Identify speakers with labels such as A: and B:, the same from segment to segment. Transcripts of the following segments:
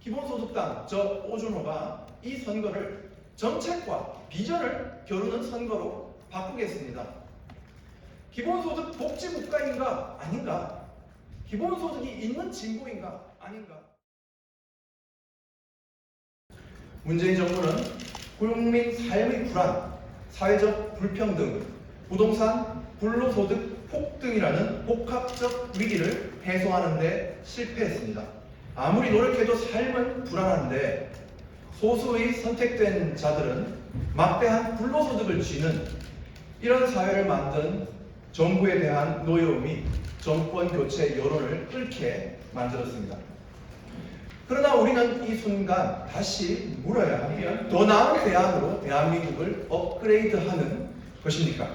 A: 기본소득당 저 오준호가 이 선거를 정책과 비전을 겨루는 선거로 바꾸겠습니다. 기본소득 복지국가인가 아닌가? 기본소득이 있는 진보인가 아닌가? 문재인 정부는 국민 삶의 불안, 사회적 불평등, 부동산, 불로소득 폭등이라는 복합적 위기를 해소하는 데 실패했습니다. 아무리 노력해도 삶은 불안한데 소수의 선택된 자들은 막대한 불로소득을 쥐는 이런 사회를 만든 정부에 대한 노여움이 정권 교체 여론을 끓게 만들었습니다. 그러나 우리는 이 순간 다시 물어야 하면 더 나은 대안으로 대한민국을 업그레이드하는 것입니까?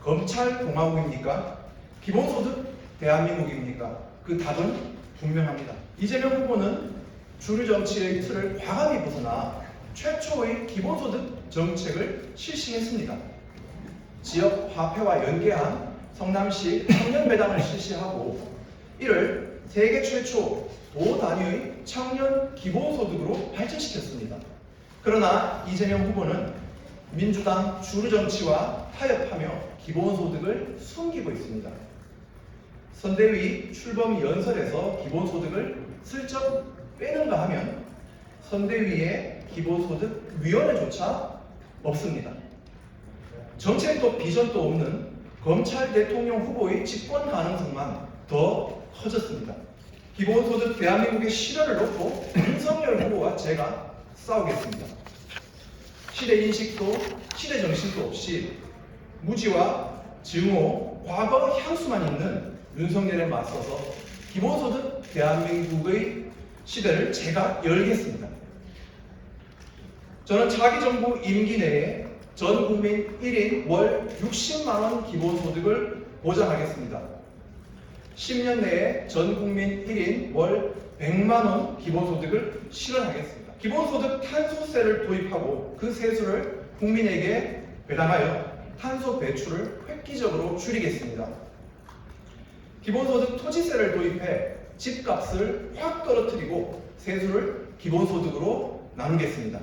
A: 검찰공화국입니까? 기본소득 대한민국입니까? 그 답은 분명합니다. 이재명 후보는 주류 정치의 틀을 과감히 벗어나 최초의 기본소득 정책을 실시했습니다. 지역 화폐와 연계한 성남시 청년배당을 실시하고 이를 세계 최초 도단위의 청년 기본소득으로 발전시켰습니다. 그러나 이재명 후보는 민주당 주류 정치와 타협하며 기본소득을 숨기고 있습니다. 선대위 출범 연설에서 기본소득을 슬쩍 빼는가 하면 선대위에 기본소득위원회조차 없습니다. 정책도 비전도 없는 검찰 대통령 후보의 집권 가능성만 더 커졌습니다. 기본소득 대한민국의 실현을 놓고 윤석열 후보와 제가 싸우겠습니다. 시대인식도 시대정신도 없이 무지와 증오, 과거 향수만 있는 윤석열에 맞서서 기본소득 대한민국의 시대를 제가 열겠습니다. 저는 차기 정부 임기 내에 전 국민 1인 월 60만원 기본소득을 보장하겠습니다. 10년 내에 전 국민 1인 월 100만원 기본소득을 실현하겠습니다. 기본소득 탄소세를 도입하고 그 세수를 국민에게 배당하여 탄소 배출을 획기적으로 줄이겠습니다. 기본소득 토지세를 도입해 집값을 확 떨어뜨리고 세수를 기본소득으로 나누겠습니다.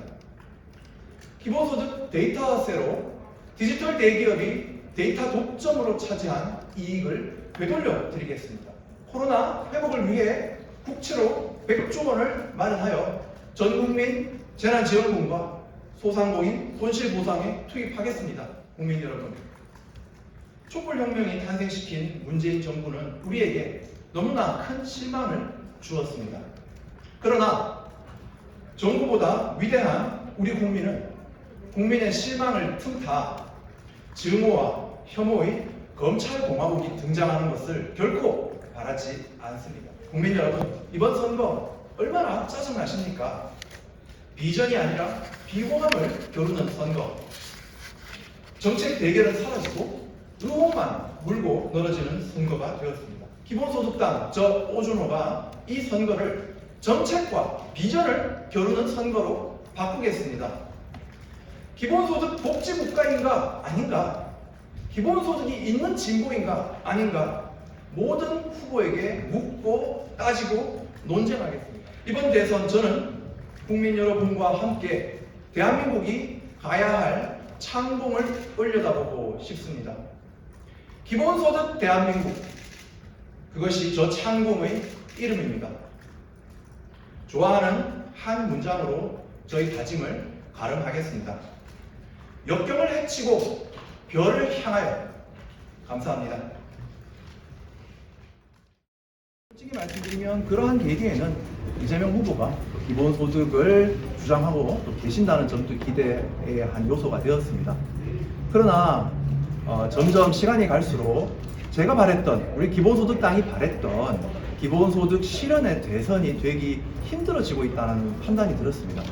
A: 기본소득 데이터세로 디지털 대기업이 데이터 독점으로 차지한 이익을 되돌려 드리겠습니다. 코로나 회복을 위해 국채로 100조 원을 마련하여 전국민 재난지원금과 소상공인 손실보상에 투입하겠습니다. 국민 여러분, 촛불혁명이 탄생시킨 문재인 정부는 우리에게 너무나 큰 실망을 주었습니다. 그러나 정부보다 위대한 우리 국민은 국민의 실망을 틈타 증오와 혐오의 검찰공화국이 등장하는 것을 결코 바라지 않습니다. 국민 여러분, 이번 선거 얼마나 짜증나십니까? 비전이 아니라 비호감을 겨루는 선거. 정책 대결은 사라지고 의혹만 물고 늘어지는 선거가 되었습니다. 기본소득당 저 오준호가 이 선거를 정책과 비전을 겨루는 선거로 바꾸겠습니다. 기본소득 복지국가인가 아닌가? 기본소득이 있는 진보인가 아닌가? 모든 후보에게 묻고 따지고 논쟁하겠습니다. 이번 대선 저는 국민 여러분과 함께 대한민국이 가야 할 창공을 올려다보고 싶습니다. 기본소득 대한민국, 그것이 저 창공의 이름입니다. 좋아하는 한 문장으로 저희 다짐을 가름하겠습니다. 역경을 헤치고 별을 향하여. 감사합니다. 솔직히 말씀드리면 그러한 계기에는 이재명 후보가 기본소득을 주장하고 또 계신다는 점도 기대의 한 요소가 되었습니다. 그러나 점점 시간이 갈수록 제가 바랬던, 우리 기본소득당이 바랬던 기본소득 실현의 대선이 되기 힘들어지고 있다는 판단이 들었습니다.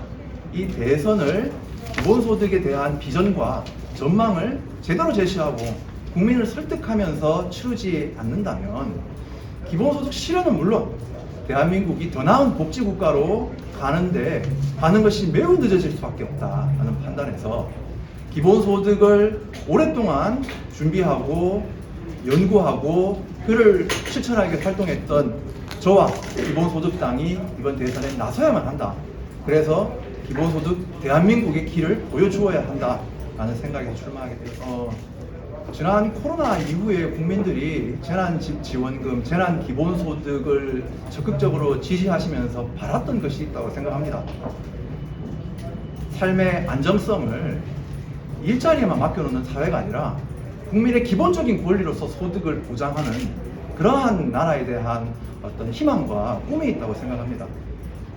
A: 이 대선을 기본소득에 대한 비전과 전망을 제대로 제시하고 국민을 설득하면서 치르지 않는다면 기본소득 실현은 물론 대한민국이 더 나은 복지국가로 가는 것이 매우 늦어질 수밖에 없다는 판단에서 기본소득을 오랫동안 준비하고 연구하고 그를 실천하게 활동했던 저와 기본소득당이 이번 대선에 나서야만 한다. 그래서 기본소득 대한민국의 길을 보여주어야 한다라는 생각에서 출마하게 되었습니다. 지난 코로나 이후에 국민들이 재난지원금, 재난기본소득을 적극적으로 지지하시면서 바랐던 것이 있다고 생각합니다. 삶의 안정성을 일자리에만 맡겨놓는 사회가 아니라 국민의 기본적인 권리로서 소득을 보장하는 그러한 나라에 대한 어떤 희망과 꿈이 있다고 생각합니다.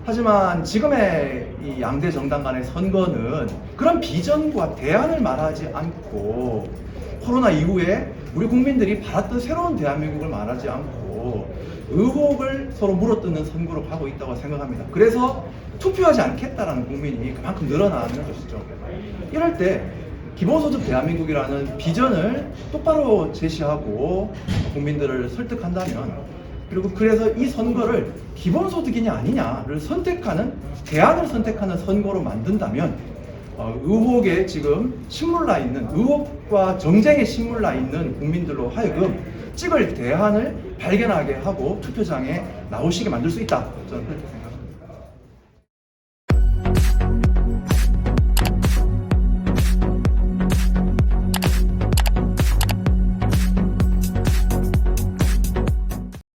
A: 하지만 지금의 이 양대 정당 간의 선거는 그런 비전과 대안을 말하지 않고 코로나 이후에 우리 국민들이 바랐던 새로운 대한민국을 말하지 않고 의혹을 서로 물어뜯는 선거로 가고 있다고 생각합니다. 그래서 투표하지 않겠다라는 국민이 그만큼 늘어나는 것이죠. 이럴 때 기본소득 대한민국이라는 비전을 똑바로 제시하고 국민들을 설득한다면, 그리고 그래서 이 선거를 기본소득이냐 아니냐를 선택하는, 대안을 선택하는 선거로 만든다면 의혹에 지금 신물나 있는, 의혹과 정쟁에 신물나 있는 국민들로 하여금 찍을 대안을 발견하게 하고 투표장에 나오시게 만들 수 있다. 저는 그렇게 생각합니다.